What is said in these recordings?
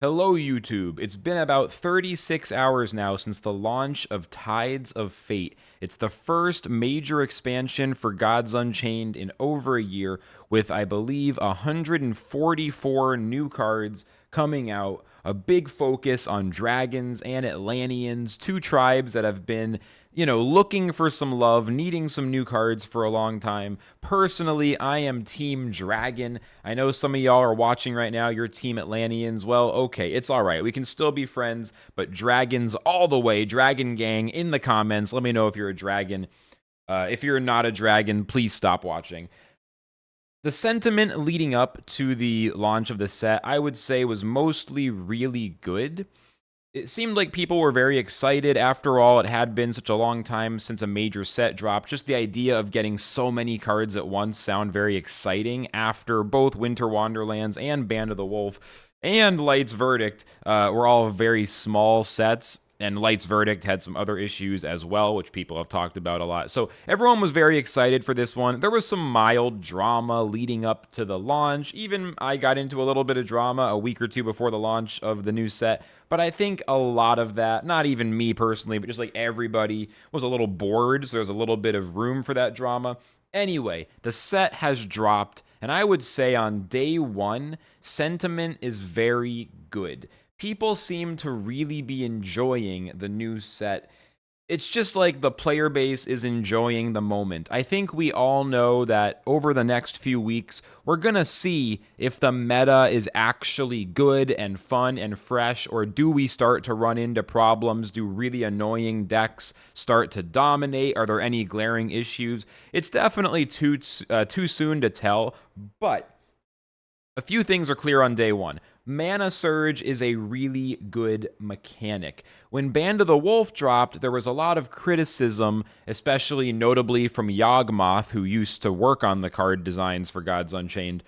Hello, YouTube. It's been about 36 hours now since the launch of Tides of Fate. It's the first major expansion for Gods Unchained in over a year, with, I believe, 144 new cards coming out. A big focus on dragons and Atlanteans, two tribes that have been, looking for some love, needing some new cards for a long time. Personally, I am Team Dragon. I know some of y'all are watching right now, you're Team Atlanteans. Well, okay, it's all right. We can still be friends, but dragons all the way. Dragon Gang in the comments. Let me know if you're a dragon. If you're not a dragon, please stop watching. The sentiment leading up to the launch of the set, I would say, was mostly really good. It seemed like people were very excited. After all, it had been such a long time since a major set dropped. Just the idea of getting so many cards at once sound very exciting after both Winter Wonderlands and Band of the Wolf and Light's Verdict were all very small sets. And Light's Verdict had some other issues as well, which people have talked about a lot. So everyone was very excited for this one. There was some mild drama leading up to the launch. Even I got into a little bit of drama a week or two before the launch of the new set. But I think a lot of that, not even me personally, but just like everybody was a little bored. So there's a little bit of room for that drama. Anyway, the set has dropped. And I would say on day one, sentiment is very good. People seem to really be enjoying the new set. It's just like the player base is enjoying the moment. I think we all know that over the next few weeks, we're going to see if the meta is actually good and fun and fresh, or do we start to run into problems? Do really annoying decks start to dominate? Are there any glaring issues? It's definitely too soon to tell, but a few things are clear on day one. Mana Surge is a really good mechanic. When Band of the Wolf dropped, there was a lot of criticism, especially notably from Yawgmoth, who used to work on the card designs for Gods Unchained,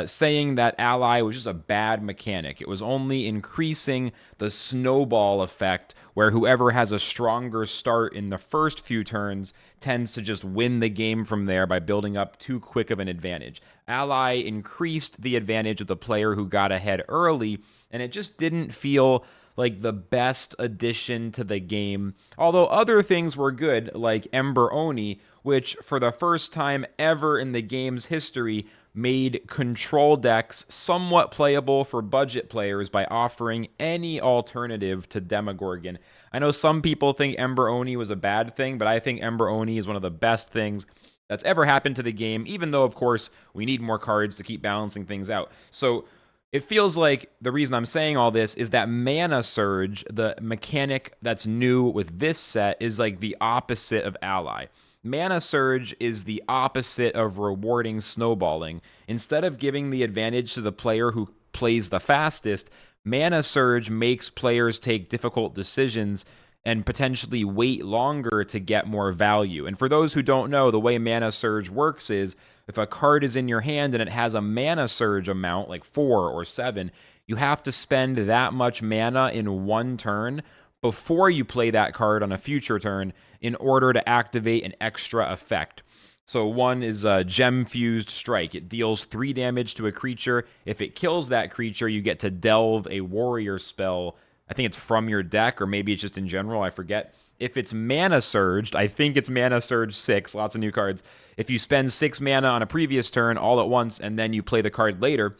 saying that Ally was just a bad mechanic. It was only increasing the snowball effect, where whoever has a stronger start in the first few turns tends to just win the game from there by building up too quick of an advantage. Ally increased the advantage of the player who got ahead early, and it just didn't feel like the best addition to the game. Although other things were good, like Ember Oni, which for the first time ever in the game's history made control decks somewhat playable for budget players by offering any alternative to Demogorgon. I know some people think Ember Oni was a bad thing, but I think Ember Oni is one of the best things that's ever happened to the game, even though, of course, we need more cards to keep balancing things out. So it feels like the reason I'm saying all this is that Mana Surge, the mechanic that's new with this set, is like the opposite of Ally. Mana Surge is the opposite of rewarding snowballing. Instead of giving the advantage to the player who plays the fastest, Mana Surge makes players take difficult decisions and potentially wait longer to get more value. And for those who don't know, the way Mana Surge works is if a card is in your hand and it has a Mana Surge amount, like 4 or 7, you have to spend that much mana in one turn before you play that card on a future turn in order to activate an extra effect. So one is a Gem-Fused Strike. It deals 3 damage to a creature. If it kills that creature, you get to delve a warrior spell. I think it's from your deck, or maybe it's just in general, I forget. If it's Mana Surged, I think it's Mana Surge 6, lots of new cards. If you spend 6 mana on a previous turn all at once, and then you play the card later,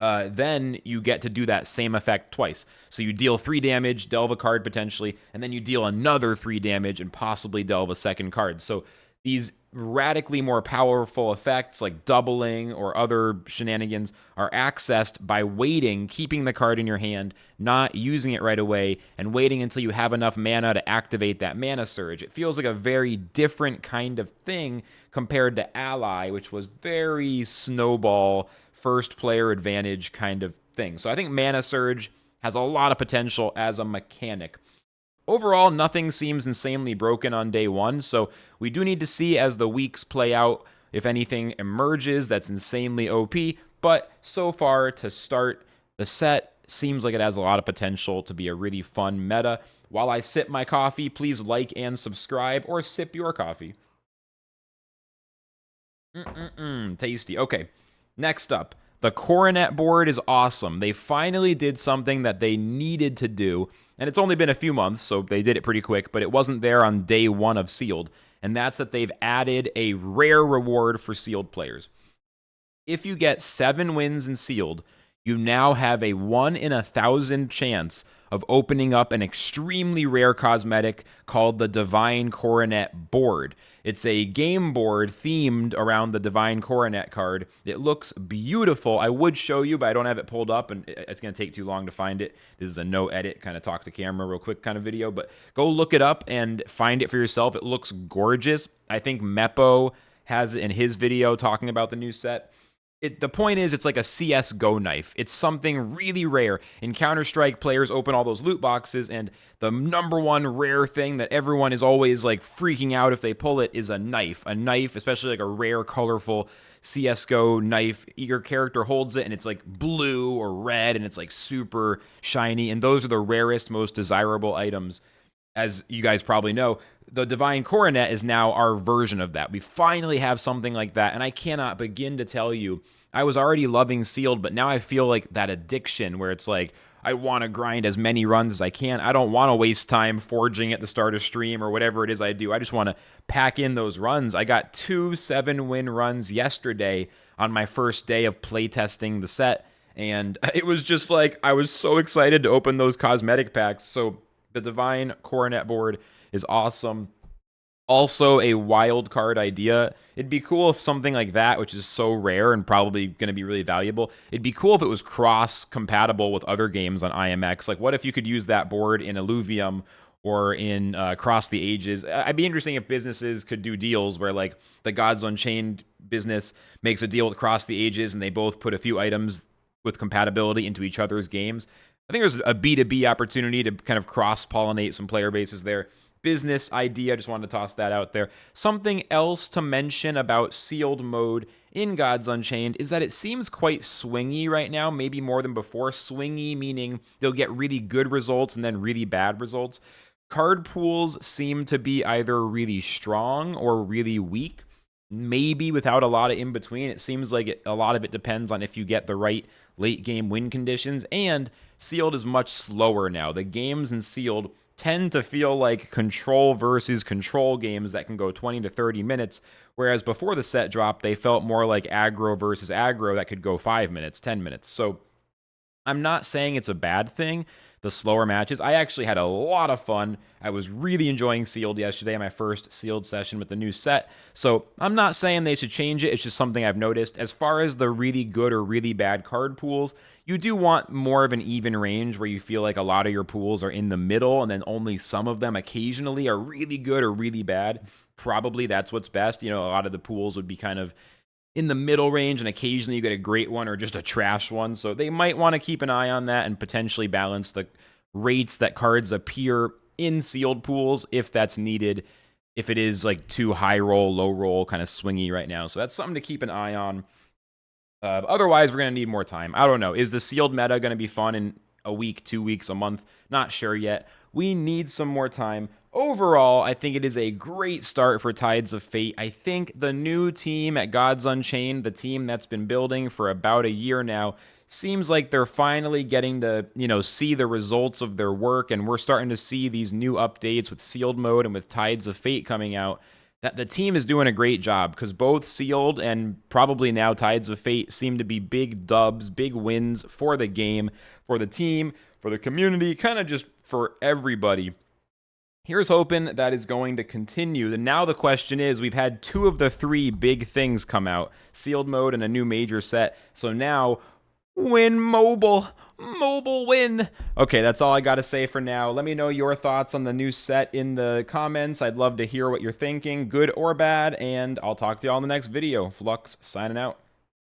then you get to do that same effect twice. So you deal 3 damage, delve a card potentially, and then you deal another 3 damage and possibly delve a second card. So these radically more powerful effects like doubling or other shenanigans are accessed by waiting, keeping the card in your hand, not using it right away, and waiting until you have enough mana to activate that Mana Surge. It feels like a very different kind of thing compared to Ally, which was very snowball, first player advantage kind of thing. So I think Mana Surge has a lot of potential as a mechanic. Overall, nothing seems insanely broken on day one, so we do need to see as the weeks play out if anything emerges that's insanely OP, but so far to start, the set seems like it has a lot of potential to be a really fun meta. While I sip my coffee, please like and subscribe, or sip your coffee. Tasty. Okay, next up, The Coronet board is awesome. They finally did something that they needed to do, and it's only been a few months, so they did it pretty quick, but it wasn't there on day one of Sealed, and that's that they've added a rare reward for Sealed players. If you get 7 wins in Sealed, you now have a 1 in 1,000 chance of opening up an extremely rare cosmetic called the Divine Coronet board. It's a game board themed around the Divine Coronet card. It looks beautiful. I would show you, but I don't have it pulled up, and it's going to take too long to find it. This is a no edit, kind of talk to camera real quick kind of video, but go look it up and find it for yourself. It looks gorgeous. I think Meppo has it in his video talking about the new set. The point is, it's like a CSGO knife. It's something really rare. In Counter-Strike, players open all those loot boxes, and the number one rare thing that everyone is always like freaking out if they pull it is a knife. A knife, especially like a rare, colorful CSGO knife. Your character holds it, and it's like blue or red, and it's like super shiny, and those are the rarest, most desirable items. As you guys probably know, the Divine Coronet is now our version of that. We finally have something like that, and I cannot begin to tell you, I was already loving Sealed, but now I feel like that addiction where it's like, I want to grind as many runs as I can. I don't want to waste time forging at the start of stream or whatever it is I do. I just want to pack in those runs. I got 2 7-win runs yesterday on my first day of playtesting the set, and it was just like, I was so excited to open those cosmetic packs. So the Divine Coronet board is awesome. Also a wild card idea. It'd be cool if something like that, which is so rare and probably going to be really valuable, it'd be cool if it was cross-compatible with other games on IMX. Like, what if you could use that board in Illuvium or in Across the Ages? It'd be interesting if businesses could do deals where, like, the Gods Unchained business makes a deal with Across the Ages and they both put a few items with compatibility into each other's games. I think there's a B2B opportunity to kind of cross-pollinate some player bases there. Business idea, just wanted to toss that out there. Something else to mention about Sealed mode in Gods Unchained is that it seems quite swingy right now, maybe more than before. Swingy meaning they'll get really good results and then really bad results. Card pools seem to be either really strong or really weak, maybe without a lot of in between. It seems like a lot of it depends on if you get the right late game win conditions, and Sealed is much slower now. The games in Sealed tend to feel like control versus control games that can go 20 to 30 minutes, whereas before the set dropped, they felt more like aggro versus aggro that could go 5 minutes, 10 minutes. So I'm not saying it's a bad thing, the slower matches. I actually had a lot of fun. I was really enjoying Sealed yesterday, my first Sealed session with the new set. So I'm not saying they should change it. It's just something I've noticed. As far as the really good or really bad card pools, you do want more of an even range where you feel like a lot of your pools are in the middle and then only some of them occasionally are really good or really bad. Probably that's what's best. You know, a lot of the pools would be kind of in the middle range, and occasionally you get a great one or just a trash one. So they might want to keep an eye on that and potentially balance the rates that cards appear in Sealed pools if that's needed, if it is like too high roll, low roll, kind of swingy right now. So that's something to keep an eye on. Otherwise, we're going to need more time. I don't know. Is the Sealed meta going to be fun in a week, 2 weeks, a month? Not sure yet. We need some more time. Overall, I think it is a great start for Tides of Fate. I think the new team at Gods Unchained, the team that's been building for about a year now, seems like they're finally getting to, see the results of their work, and we're starting to see these new updates with Sealed mode and with Tides of Fate coming out. That the team is doing a great job, because both Sealed and probably now Tides of Fate seem to be big dubs, big wins for the game, for the team, for the community, kind of just for everybody. Here's hoping that is going to continue. And now the question is, we've had 2 of the 3 big things come out, Sealed mode and a new major set. So now, win mobile win. Okay, that's all I got to say for now. Let me know your thoughts on the new set in the comments. I'd love to hear what you're thinking, good or bad, and I'll talk to you all in the next video. Flux signing out.